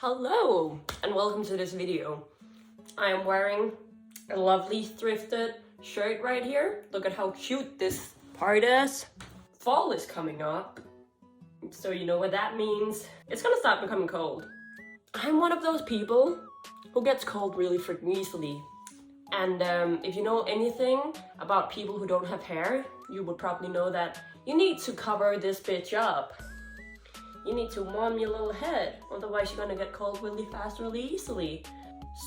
Hello and welcome to this video. I am wearing a lovely thrifted shirt right here. Look at how cute this part is. Fall is coming up, so you know what that means. It's gonna start becoming cold. I'm one of those people who gets cold really freaking easily. And if you know anything about people who don't have hair, you would probably know that you need to cover this bitch up. You need to warm your little head, otherwise you're gonna get cold really fast, really easily.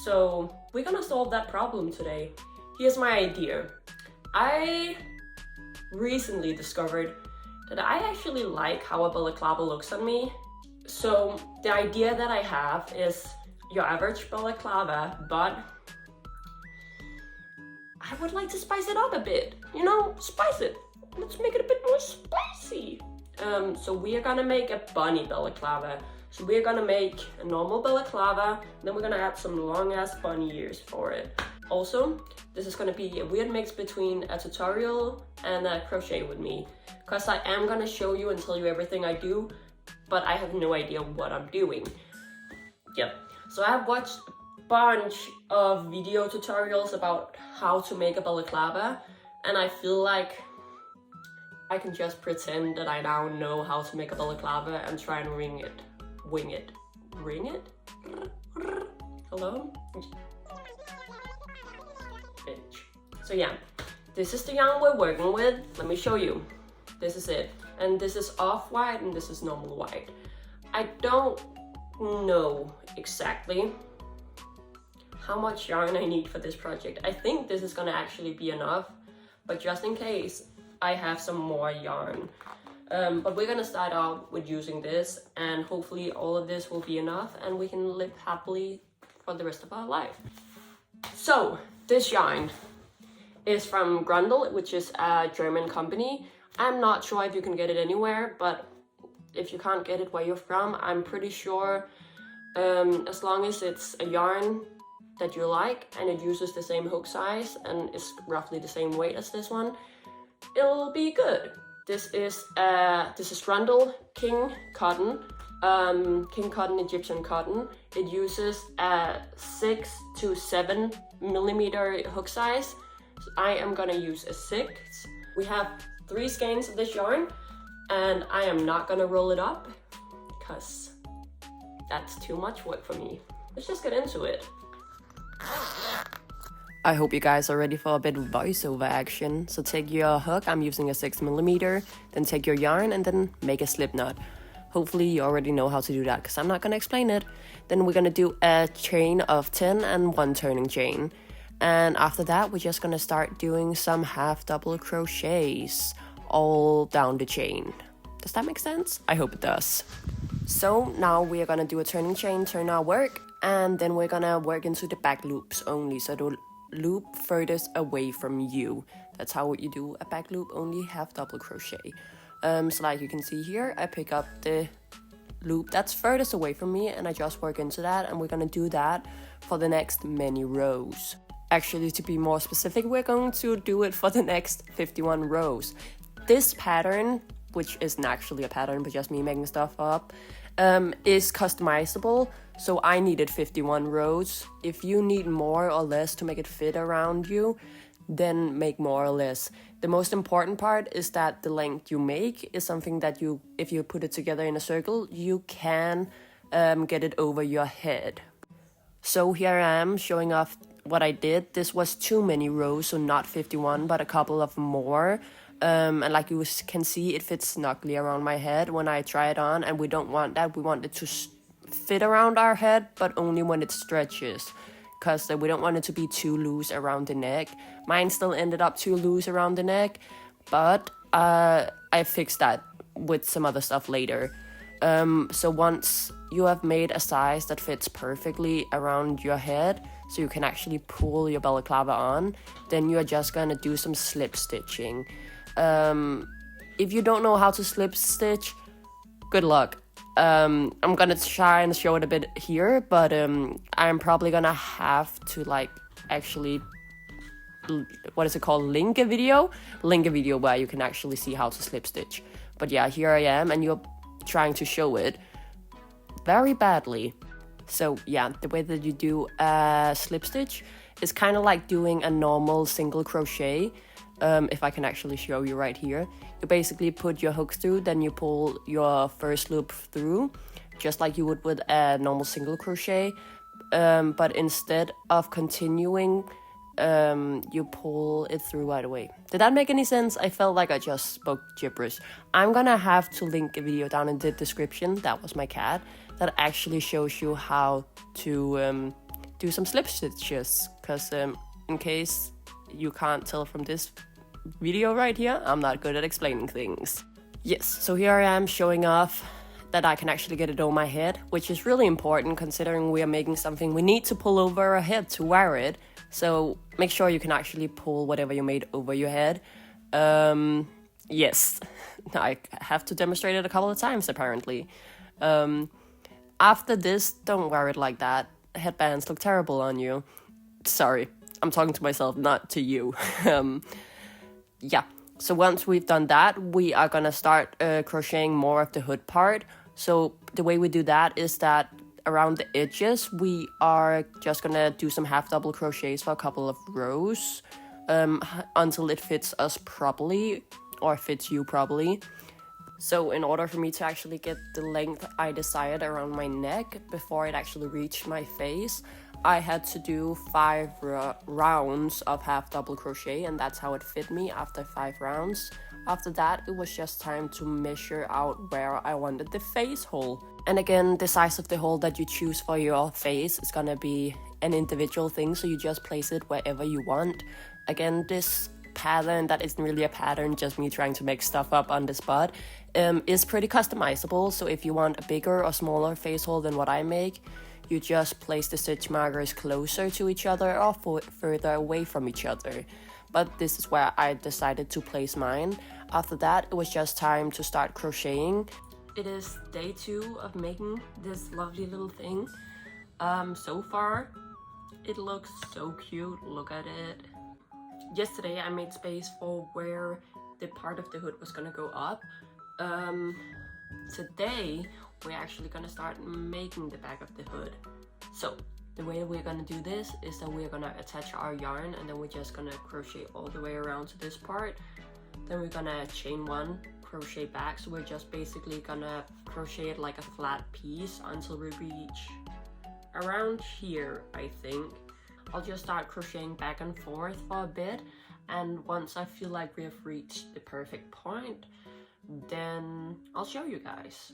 So we're gonna solve that problem today. Here's my idea. I recently discovered that I actually like how a balaclava looks on me. So the idea that I have is your average balaclava, but I would like to spice it up a bit. You know, spice it. Let's make it a bit more spicy. So we are gonna make a bunny balaclava. So we're gonna make a normal balaclava, then we're gonna add some long ass bunny ears for it. Also, this is gonna be a weird mix between a tutorial and a crochet with me, because I am gonna show you and tell you everything I do, but I have no idea what I'm doing. Yep. So I have watched a bunch of video tutorials about how to make a balaclava, and I feel like I can just pretend that I now know how to make a balaclava and try and wing it. Ring it? Hello? Bitch. So yeah, this is the yarn we're working with. Let me show you. This is it. And this is off-white and this is normal white. I don't know exactly how much yarn I need for this project. I think this is gonna actually be enough, but just in case, I have some more yarn. But we're gonna start out with using this, and hopefully all of this will be enough and we can live happily for the rest of our life. So this yarn is from Grundle, which is a German company. I'm not sure if you can get it anywhere, but if you can't get it where you're from, I'm pretty sure as long as it's a yarn that you like and it uses the same hook size and is roughly the same weight as this one, it'll be good. This is Grundle King Cotton, King Cotton Egyptian cotton. It uses a 6 to 7 millimeter hook size. So I am gonna use a 6. We have 3 skeins of this yarn, and I am not gonna roll it up because that's too much work for me. Let's just get into it. I hope you guys are ready for a bit of voiceover action. So take your hook, I'm using a 6 millimeter, then take your yarn and then make a slip knot. Hopefully you already know how to do that because I'm not gonna explain it. Then we're gonna do a chain of 10 and 1 turning chain. And after that, we're just gonna start doing some half double crochets all down the chain. Does that make sense? I hope it does. So now we are gonna do a turning chain, turn our work, and then we're gonna work into the back loops only, so the loop furthest away from you. That's how you do a back loop, only half double crochet. So like you can see here, I pick up the loop that's furthest away from me and I just work into that, and we're gonna do that for the next many rows. Actually, to be more specific, we're going to do it for the next 51 rows. This pattern, which isn't actually a pattern but just me making stuff up, is customizable, so I needed 51 rows. If you need more or less to make it fit around you, then make more or less. The most important part is that the length you make is something that if you put it together in a circle, you can get it over your head. So here I am showing off what I did. This was too many rows, so not 51 but a couple of more. And like you can see, it fits snugly around my head when I try it on, and we don't want that. We want it to fit around our head, but only when it stretches, because we don't want it to be too loose around the neck. Mine still ended up too loose around the neck, but I fixed that with some other stuff later. So once you have made a size that fits perfectly around your head, so you can actually pull your balaclava on, then you're just gonna do some slip stitching. If you don't know how to slip stitch, good luck. I'm gonna try and show it a bit here, but I'm probably gonna have to actually, what is it called, link a video where you can actually see how to slip stitch. But yeah, here I am, and you're trying to show it very badly. So yeah, the way that you do a slip stitch is kind of like doing a normal single crochet. If I can actually show you right here, you basically put your hooks through, then you pull your first loop through, just like you would with a normal single crochet. But instead of continuing, you pull it through right away. Did that make any sense? I felt like I just spoke gibberish. I'm gonna have to link a video down in the description, that was my cat, that actually shows you how to do some slip stitches, because in case you can't tell from this video right here, I'm not good at explaining things. Yes, so here I am showing off that I can actually get it over my head, which is really important considering we are making something we need to pull over our head to wear it. So make sure you can actually pull whatever you made over your head. Yes, I have to demonstrate it a couple of times apparently. After this, don't wear it like that. Headbands look terrible on you. Sorry, I'm talking to myself, not to you. Yeah, so once we've done that, we are gonna start crocheting more of the hood part. So the way we do that is that around the edges, we are just gonna do some half double crochets for a couple of rows until it fits us properly, or fits you properly. So in order for me to actually get the length I desired around my neck before it actually reached my face, I had to do 5 rounds of half double crochet, and that's how it fit me after 5 rounds. After that, it was just time to measure out where I wanted the face hole. And again, the size of the hole that you choose for your face is gonna be an individual thing, so you just place it wherever you want. Again, this pattern that isn't really a pattern, just me trying to make stuff up on the spot, is pretty customizable. So if you want a bigger or smaller face hole than what I make, you just place the stitch markers closer to each other or further away from each other. But this is where I decided to place mine. After that, it was just time to start crocheting. It is day 2 of making this lovely little thing. So far, it looks so cute, look at it. Yesterday I made space for where the part of the hood was gonna go up. Today we're actually gonna start making the back of the hood. So the way we're gonna do this is that we're gonna attach our yarn, and then we're just gonna crochet all the way around to this part. Then we're gonna chain 1, crochet back, so we're just basically gonna crochet it like a flat piece until we reach around here, I think. I'll just start crocheting back and forth for a bit, and once I feel like we have reached the perfect point, then I'll show you guys.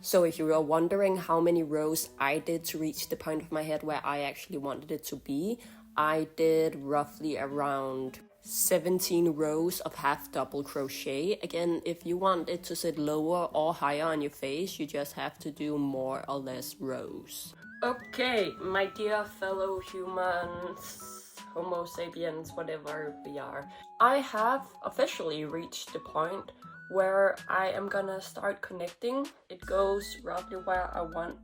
So if you were wondering how many rows I did to reach the point of my head where I actually wanted it to be, I did roughly around 17 rows of half double crochet. Again, if you want it to sit lower or higher on your face, you just have to do more or less rows. Okay, my dear fellow humans, Homo sapiens, whatever we are, I have officially reached the point where I am gonna start connecting. It goes roughly where I want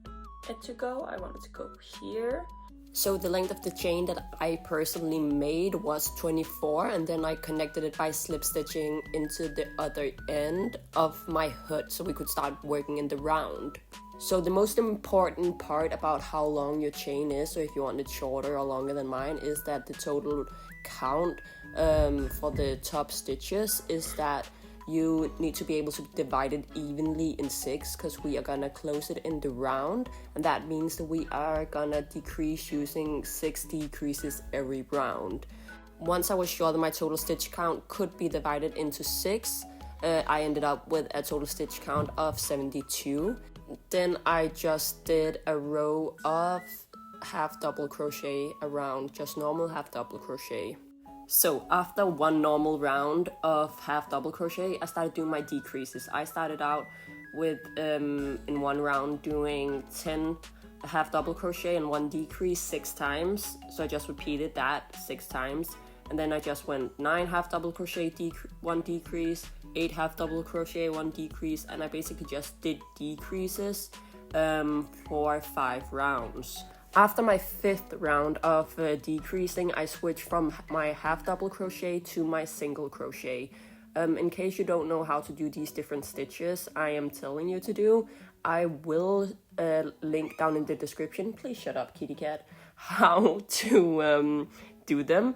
it to go. I want it to go here. So the length of the chain that I personally made was 24, and then I connected it by slip stitching into the other end of my hood so we could start working in the round. So the most important part about how long your chain is, so if you want it shorter or longer than mine, is that the total count for the top stitches is that you need to be able to divide it evenly in 6, because we are gonna close it in the round, and that means that we are gonna decrease using 6 decreases every round. Once I was sure that my total stitch count could be divided into 6, I ended up with a total stitch count of 72. Then I just did a row of half double crochet around, just normal half double crochet. So after one normal round of half double crochet, I started doing my decreases. I started out with in one round doing 10 half double crochet and 1 decrease 6 times. So I just repeated that 6 times, and then I just went 9 half double crochet, 1 decrease, 8 half double crochet, 1 decrease, and I basically just did decreases for 5 rounds. After my 5th round of decreasing, I switched from my half double crochet to my single crochet. In case you don't know how to do these different stitches I am telling you to do, I will a link down in the description. Please shut up, kitty cat. How to do them.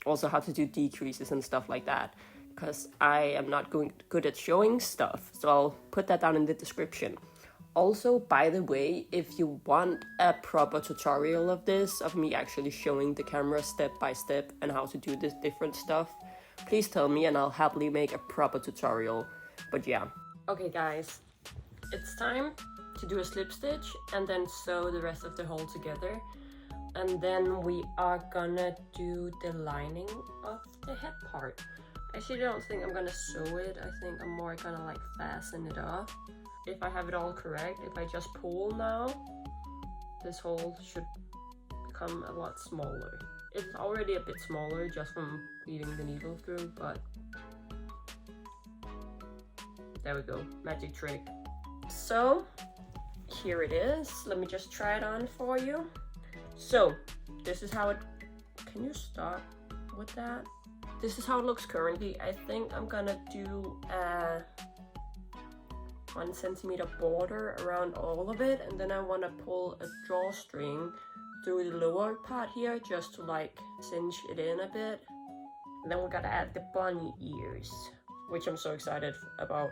Also how to do decreases and stuff like that. Because I am not good at showing stuff. So I'll put that down in the description. Also, by the way, if you want a proper tutorial of this, of me actually showing the camera step by step and how to do this different stuff, please tell me and I'll happily make a proper tutorial. But yeah. Okay guys, it's time to do a slip stitch and then sew the rest of the hole together. And then we are gonna do the lining of the head part. Actually, I don't think I'm gonna sew it. I think I'm more gonna like fasten it off. If I have it all correct, if I just pull now, this hole should become a lot smaller. It's already a bit smaller just from feeding the needle through, but there we go, magic trick. So here it is. Let me just try it on for you. So this is how it, can you stop with that? This is how it looks currently. I think I'm gonna do a 1 centimeter border around all of it, and then I want to pull a drawstring through the lower part here just to like cinch it in a bit. And then we gotta add the bunny ears, which I'm so excited about.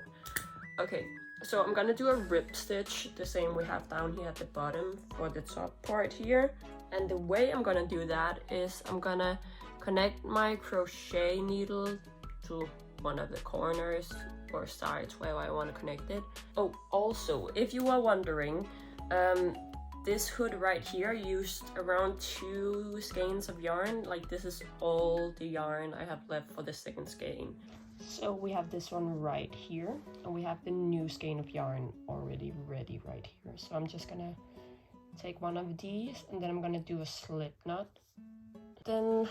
Okay, so I'm gonna do a rib stitch, the same we have down here at the bottom for the top part here. And the way I'm gonna do that is I'm gonna connect my crochet needle to one of the corners or sides where I want to connect it. Oh, also, if you are wondering, this hood right here used around 2 skeins of yarn. Like, this is all the yarn I have left for the second skein. So we have this one right here, and we have the new skein of yarn already ready right here. So I'm just gonna take one of these, and then I'm gonna do a slip knot. Then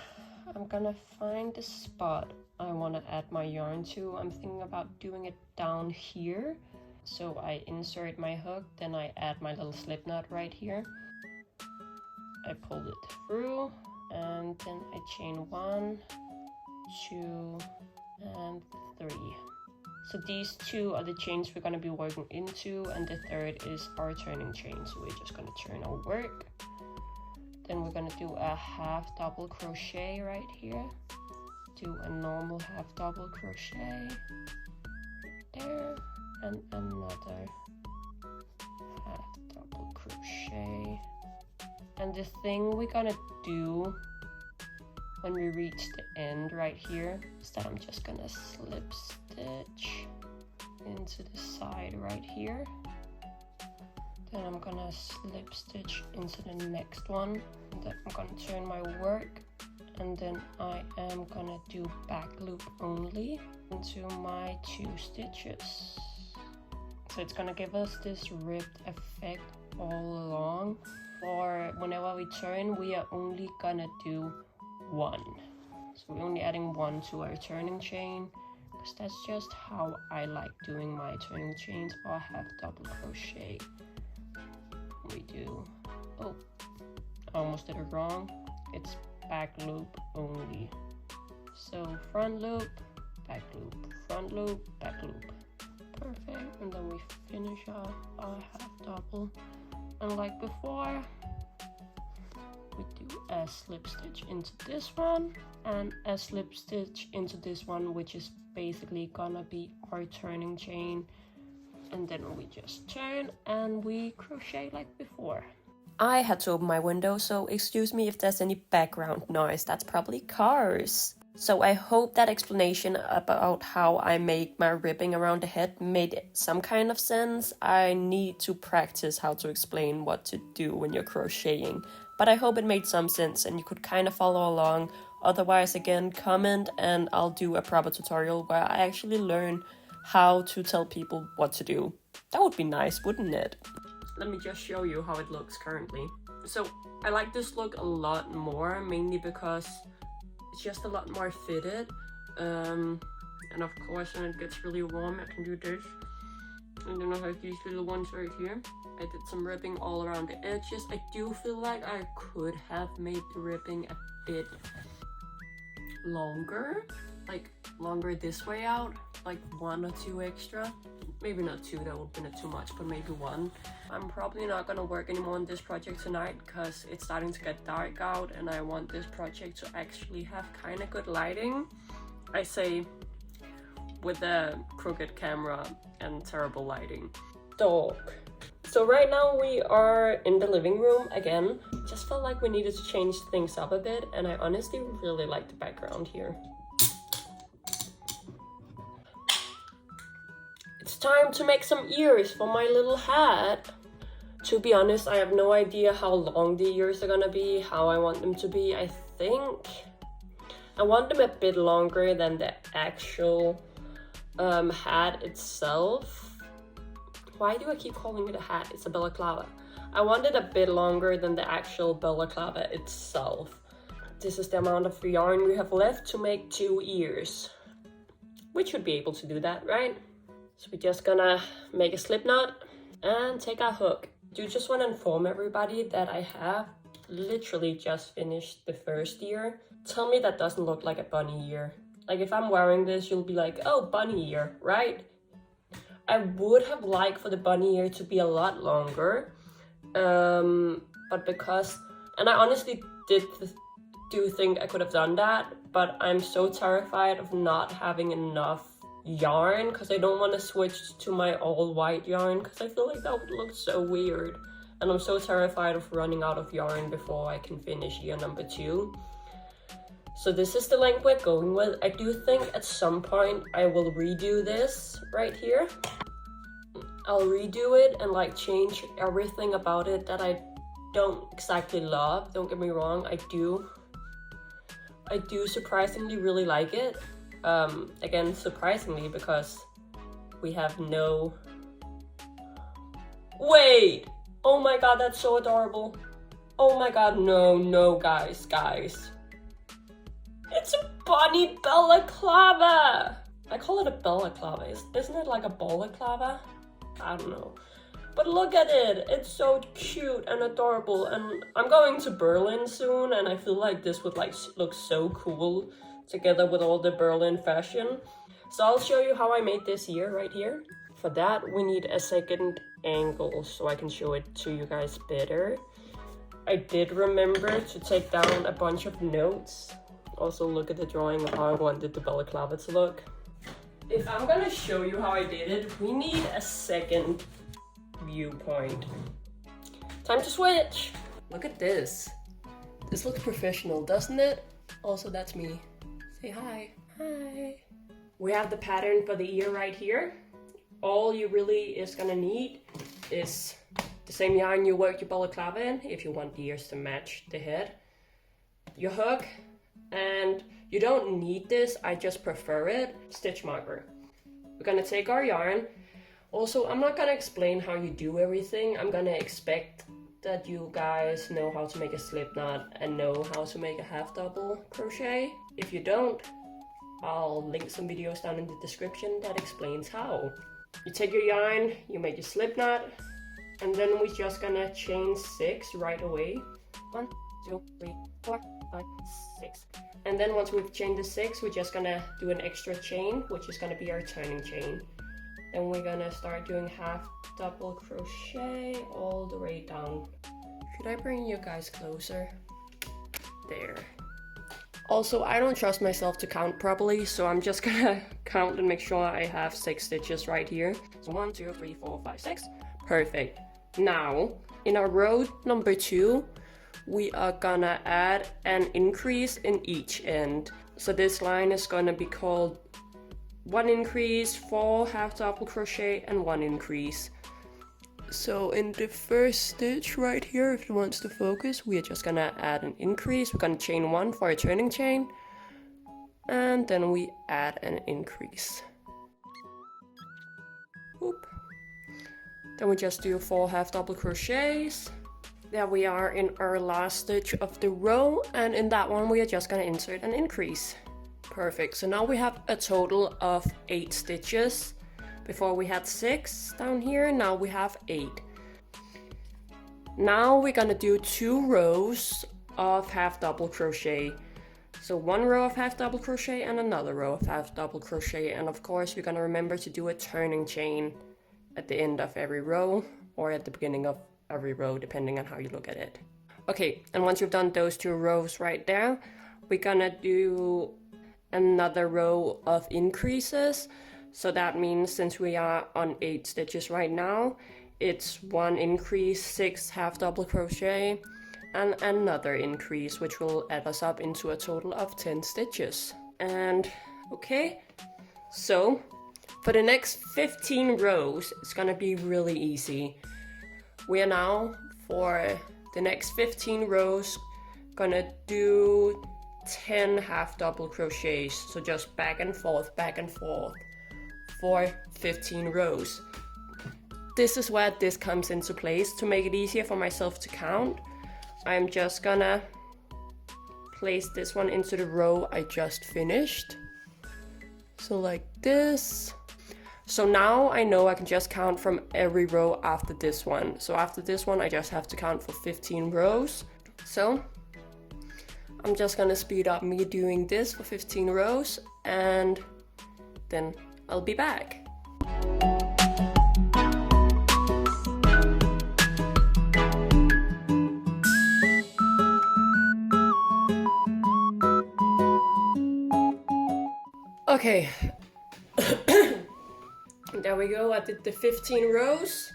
I'm gonna find the spot I want to add my yarn to. I'm thinking about doing it down here. So I insert my hook, then I add my little slip knot right here. I pull it through, and then I chain 1, 2, and 3. So these 2 are the chains we're going to be working into, and the 3rd is our turning chain. So we're just going to turn our work. Then we're going to do a half double crochet right here. Do a normal half double crochet there, and another half double crochet. And the thing we're gonna do when we reach the end right here is that I'm just gonna slip stitch into the side right here. Then I'm gonna slip stitch into the next one, and then I'm gonna turn my work, and then I am gonna do back loop only into my 2 stitches. So it's gonna give us this ribbed effect all along. For whenever we turn, we are only gonna do 1. So we're only adding 1 to our turning chain, because that's just how I like doing my turning chains for half double crochet. We do, oh, I almost did it wrong. It's back loop only. So front loop, back loop, front loop, back loop. Perfect. And then we finish off our half double. And like before, we do a slip stitch into this one and a slip stitch into this one, which is basically gonna be our turning chain. And then we just turn and we crochet like before. I had to open my window, so excuse me if there's any background noise. That's probably cars. So I hope that explanation about how I make my ribbing around the head made some kind of sense. I need to practice how to explain what to do when you're crocheting. But I hope it made some sense and you could kind of follow along. Otherwise, again, comment and I'll do a proper tutorial where I actually learn how to tell people what to do. That would be nice, wouldn't it? Let me just show you how it looks currently. So I like this look a lot more, mainly because it's just a lot more fitted. And of course, when it gets really warm, I can do this. And then I have these little ones right here. I did some ribbing all around the edges. I do feel like I could have made the ribbing a bit longer, like longer this way out, like 1 or 2 extra. Maybe not 2, that would be too much, but maybe 1. I'm probably not gonna work anymore on this project tonight because it's starting to get dark out and I want this project to actually have kind of good lighting. I say with a crooked camera and terrible lighting. Dog. So right now we are in the living room again. Just felt like we needed to change things up a bit, and I honestly really like the background here. It's time to make some ears for my little hat. To be honest, I have no idea how long the ears are gonna be, how I want them to be. I think I want them a bit longer than the actual hat itself. Why do I keep calling it a hat? It's a balaclava. I want it a bit longer than the actual balaclava itself. This is the amount of yarn we have left to make 2 ears. We should be able to do that, right? So we're just gonna make a slip knot and take our hook. I do just want to inform everybody that I have literally just finished the first ear. Tell me that doesn't look like a bunny ear. Like if I'm wearing this, you'll be like, oh, bunny ear, right? I would have liked for the bunny ear to be a lot longer, but because, and I honestly do think I could have done that, but I'm so terrified of not having enough yarn because I don't want to switch to my all white yarn because I feel like that would look so weird, and I'm so terrified of running out of yarn before I can finish ear number 2. So this is the length we're going with. I do think at some point I will redo this right here. I'll redo it and like change everything about it that I don't exactly love. Don't get me wrong, I do surprisingly really like it. Again, surprisingly, because we have no... Wait! Oh my god, that's so adorable. Oh my god, no, guys. It's a bunny balaclava! I call it a balaclava. Isn't it like a balaclava? I don't know. But look at it. It's so cute and adorable. And I'm going to Berlin soon, and I feel like this would like look so cool together with all the Berlin fashion. So I'll show you how I made this ear right here. For that, we need a second angle so I can show it to you guys better. I did remember to take down a bunch of notes. Also look at the drawing of how I wanted the balaclava to look. If I'm gonna show you how I did it, we need a second viewpoint. Time to switch! Look at this. This looks professional, doesn't it? Also, that's me. Say hi. Hi. We have the pattern for the ear right here. All you really is gonna need is the same yarn you work your balaclava in, if you want the ears to match the head, your hook, and you don't need this, I just prefer it, stitch marker. We're gonna take our yarn. Also, I'm not gonna explain how you do everything. I'm gonna expect that you guys know how to make a slip knot and know how to make a half double crochet. If you don't, I'll link some videos down in the description that explains how. You take your yarn, you make your slip knot, and then we're just gonna chain 6 right away. 1, 2, 3, 4, 5, 6. And then once we've chained the 6, we're just gonna do an extra chain, which is gonna be our turning chain. Then we're gonna start doing half double crochet all the way down. Should I bring you guys closer? There. Also, I don't trust myself to count properly, so I'm just gonna count and make sure I have 6 stitches right here. So 1, 2, 3, 4, 5, 6. Perfect. Now, in our row number 2, we are gonna add an increase in each end. So this line is gonna be called 1 increase, 4 half double crochet, and 1 increase. So in the first stitch right here, if it wants to focus, we are just gonna add an increase. We're gonna chain 1 for a turning chain, and then we add an increase. Whoop. Then we just do 4 half double crochets. There we are in our last stitch of the row, and in that one we are just gonna insert an increase. Perfect. So now we have a total of 8 stitches. Before we had 6 down here, now we have 8. Now we're gonna do 2 rows of half double crochet. So one row of half double crochet and another row of half double crochet, and of course we're gonna remember to do a turning chain at the end of every row or at the beginning of every row, depending on how you look at it. Okay, and once you've done those 2 rows right there, we're gonna do another row of increases. So that means since we are on 8 stitches right now, it's 1 increase, 6 half double crochet, and another increase, which will add us up into a total of 10 stitches. And okay, so for the next 15 rows, it's gonna be really easy. We are now, for the next 15 rows, gonna do 10 half double crochets. So just back and forth for 15 rows. This is where this comes into place. To make it easier for myself to count, I'm just gonna place this one into the row I just finished. So like this. So now I know I can just count from every row after this one. So after this one, I just have to count for 15 rows. So I'm just gonna speed up me doing this for 15 rows, and then I'll be back. Okay, there we go. I did the 15 rows.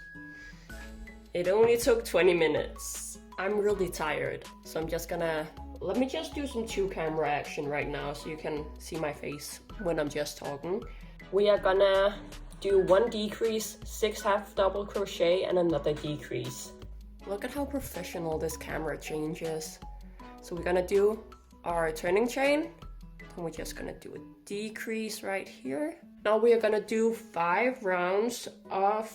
It only took 20 minutes. I'm really tired, so I'm just gonna, let me just do some 2 camera action right now so you can see my face when I'm just talking. We are gonna do 1 decrease, 6 half double crochet, and another decrease. Look at how professional this camera change is. So we're gonna do our turning chain, and we're just gonna do a decrease right here. Now we are gonna do 5 rounds of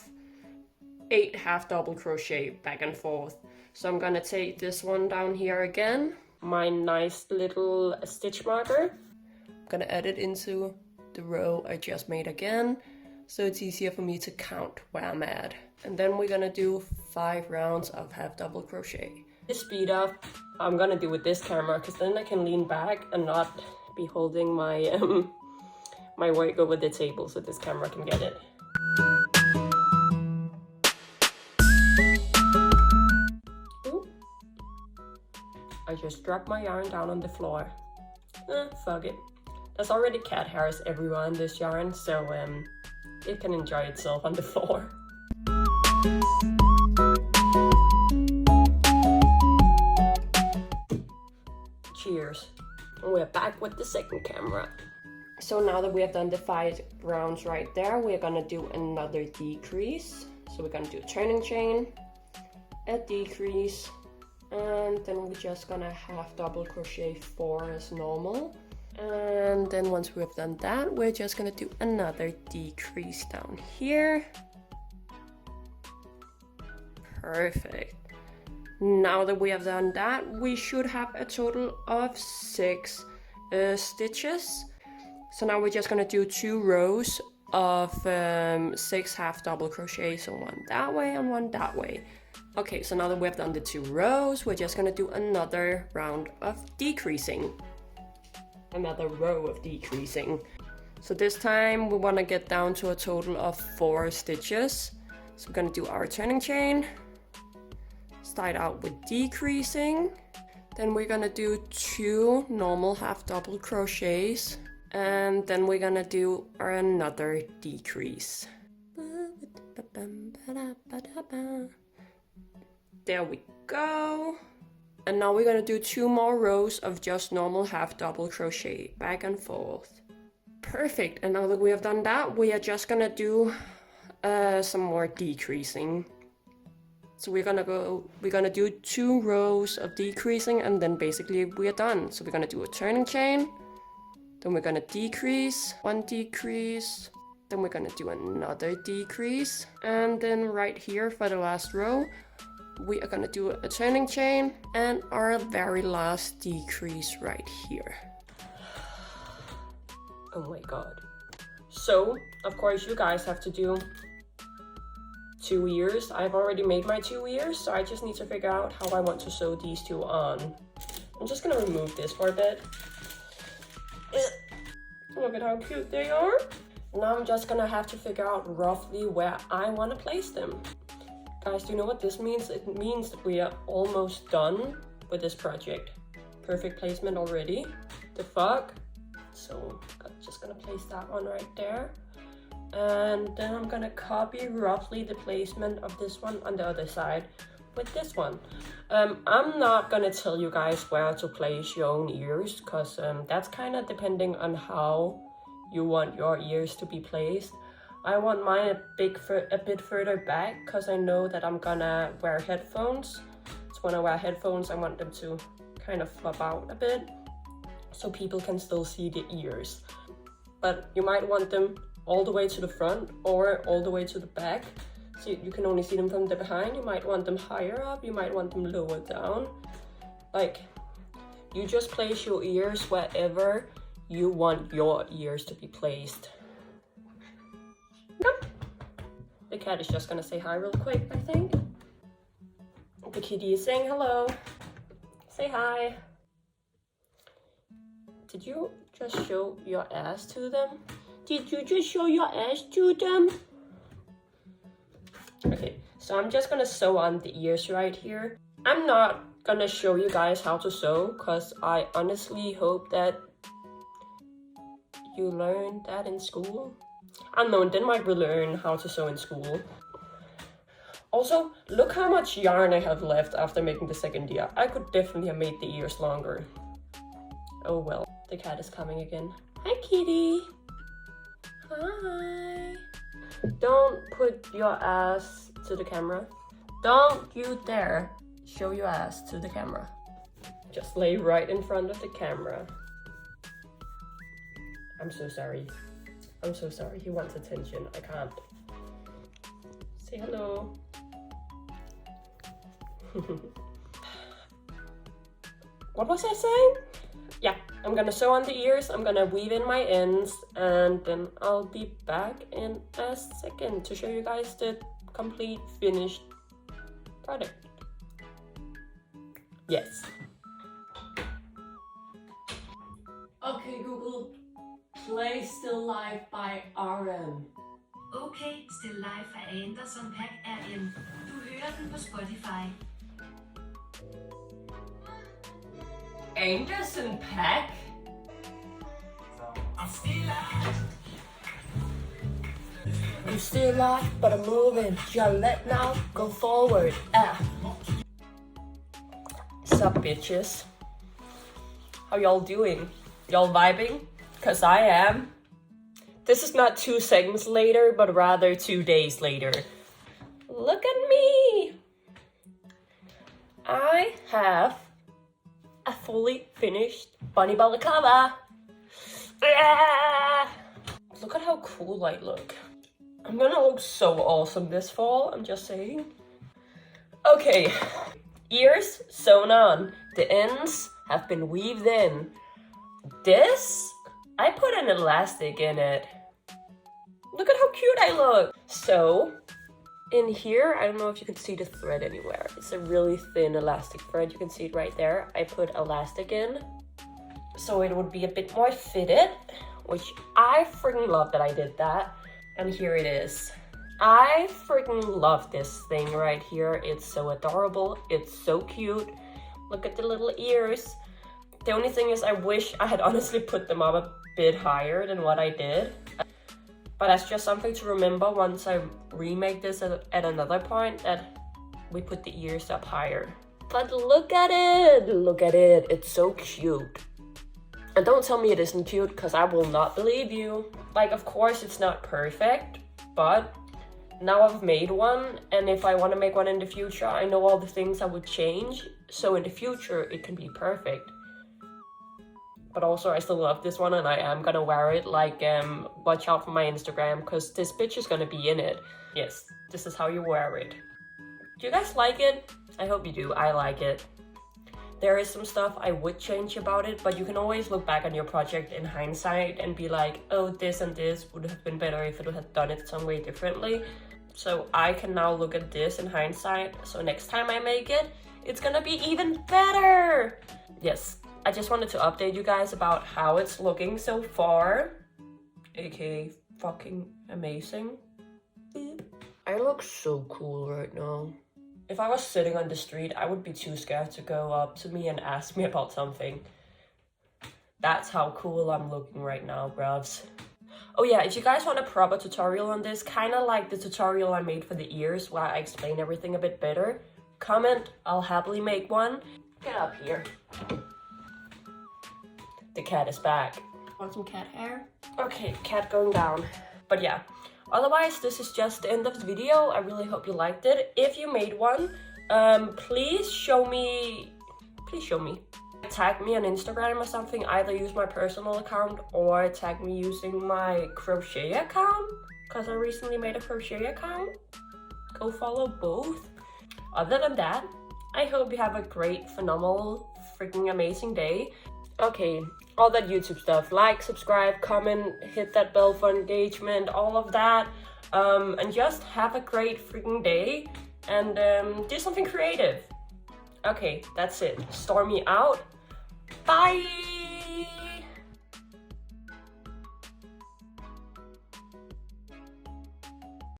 8 half double crochet back and forth. So I'm gonna take this one down here again, my nice little stitch marker. I'm gonna add it into the row I just made again, so it's easier for me to count where I'm at. And then we're gonna do 5 rounds of half double crochet. This speed up I'm gonna do with this camera, because then I can lean back and not be holding my my work over the table, so this camera can get it. Ooh. I just dropped my yarn down on the floor. Fuck it. There's already cat hairs everywhere in this yarn, so it can enjoy itself on the floor. Cheers. And we're back with the second camera. So now that we have done the 5 rounds right there, we're gonna do another decrease. So we're gonna do a turning chain, a decrease, and then we're just gonna half double crochet 4 as normal. And then once we have done that, we're just gonna do another decrease down here. Perfect. Now that we have done that, we should have a total of 6 stitches. So now we're just gonna do 2 rows of 6 half double crochet, so 1 that way and 1 that way. Okay, so now that we have done the 2 rows, we're just gonna do another round of decreasing. Another row of decreasing. So this time we wanna get down to a total of 4 stitches. So we're gonna do our turning chain. Start out with decreasing, then we're gonna do 2 normal half double crochets, and then we're gonna do another decrease. There we go. And now we're gonna do 2 more rows of just normal half double crochet back and forth. Perfect. And now that we have done that, we are just gonna do some more decreasing. So we're gonna do 2 rows of decreasing, and then basically we are done. So we're gonna do a turning chain, then we're gonna decrease, 1 decrease, then we're gonna do another decrease, and then right here for the last row, we are gonna do a turning chain and our very last decrease right here. Oh my god. So, of course, you guys have to do 2 ears. I've already made my 2 ears, so I just need to figure out how I want to sew these 2 on. I'm just gonna remove this for a bit. Look at how cute they are. Now I'm just gonna have to figure out roughly where I want to place them. Guys, do you know what this means? It means that we are almost done with this project. Perfect placement already. The fuck? So I'm just gonna place that one right there. And then I'm gonna copy roughly the placement of this one on the other side with this one. I'm not gonna tell you guys where to place your own ears, because that's kind of depending on how you want your ears to be placed. I want mine a bit further back because I know that I'm gonna wear headphones. So when I wear headphones, I want them to kind of flop out a bit so people can still see the ears. But you might want them all the way to the front or all the way to the back, so you can only see them from the behind. You might want them higher up, you might want them lower down. Like, you just place your ears wherever you want your ears to be placed. The cat is just gonna say hi real quick, I think. The kitty is saying hello. Say hi. Did you just show your ass to them? Did you just show your ass to them? Okay, so I'm just gonna sew on the ears right here. I'm not gonna show you guys how to sew because I honestly hope that you learned that in school. I don't know, in Denmark we learn how to sew in school. Also, look how much yarn I have left after making the second ear. I could definitely have made the ears longer. Oh well, the cat is coming again. Hi, kitty. Hi. Don't put your ass to the camera. Don't you dare show your ass to the camera. Just lay right in front of the camera. I'm so sorry. I'm so sorry. He wants attention. I can't. Say hello. What was I saying? Yeah, I'm gonna sew on the ears, I'm gonna weave in my ends, and then I'll be back in a second to show you guys the complete finished product. Yes. Okay, Google, play Still Life by RM. Okay, Still Life af Anderson Paak RM. Du hører den på Spotify. Anderson Paak? I'm still alive, but I'm moving. Just let now, go forward. Sup, bitches? How y'all doing? Y'all vibing? Cause I am. This is not 2 seconds later, but rather 2 days later. Look at me! I have a fully finished bunny balaclava. Look at how cool I look. I'm gonna look so awesome this fall, I'm just saying. Okay, ears sewn on. The ends have been weaved in. This, I put an elastic in it. Look at how cute I look. So, in here, I don't know if you can see the thread anywhere. It's a really thin elastic thread. You can see it right there. I put elastic in so it would be a bit more fitted, which I freaking love that I did that. And here it is. I freaking love this thing right here. It's so adorable. It's so cute. Look at the little ears. The only thing is I wish I had honestly put them up a bit higher than what I did. But that's just something to remember once I remake this at another point, that we put the ears up higher. But look at it! Look at it. It's so cute. And don't tell me it isn't cute, because I will not believe you. Like, of course it's not perfect, but now I've made one, and if I want to make one in the future, I know all the things I would change, so in the future it can be perfect. But also I still love this one, and I am gonna wear it. Like, watch out for my Instagram, because this bitch is gonna be in it. Yes, this is how you wear it. Do you guys like it? I hope you do. I like it. There is some stuff I would change about it, but you can always look back on your project in hindsight and be like, oh, this and this would have been better if it had done it some way differently. So I can now look at this in hindsight, so next time I make it, it's gonna be even better! Yes, I just wanted to update you guys about how it's looking so far. aka fucking amazing. I look so cool right now. If I was sitting on the street, I would be too scared to go up to me and ask me about something. That's how cool I'm looking right now, bruvs. Oh yeah, if you guys want a proper tutorial on this, kind of like the tutorial I made for the ears, where I explain everything a bit better, comment, I'll happily make one. Get up here. The cat is back. Want some cat hair? Okay, cat going down. But yeah, otherwise this is just the end of the video. I really hope you liked it. If you made one, please show me. Tag me on Instagram or something. Either use my personal account or tag me using my crochet account, because I recently made a crochet account. Go follow both. Other than that, I hope you have a great, phenomenal, freaking amazing day. Okay, all that YouTube stuff. Like, subscribe, comment, hit that bell for engagement, all of that. And just have a great freaking day and do something creative. Okay, that's it. Stormy out. Bye!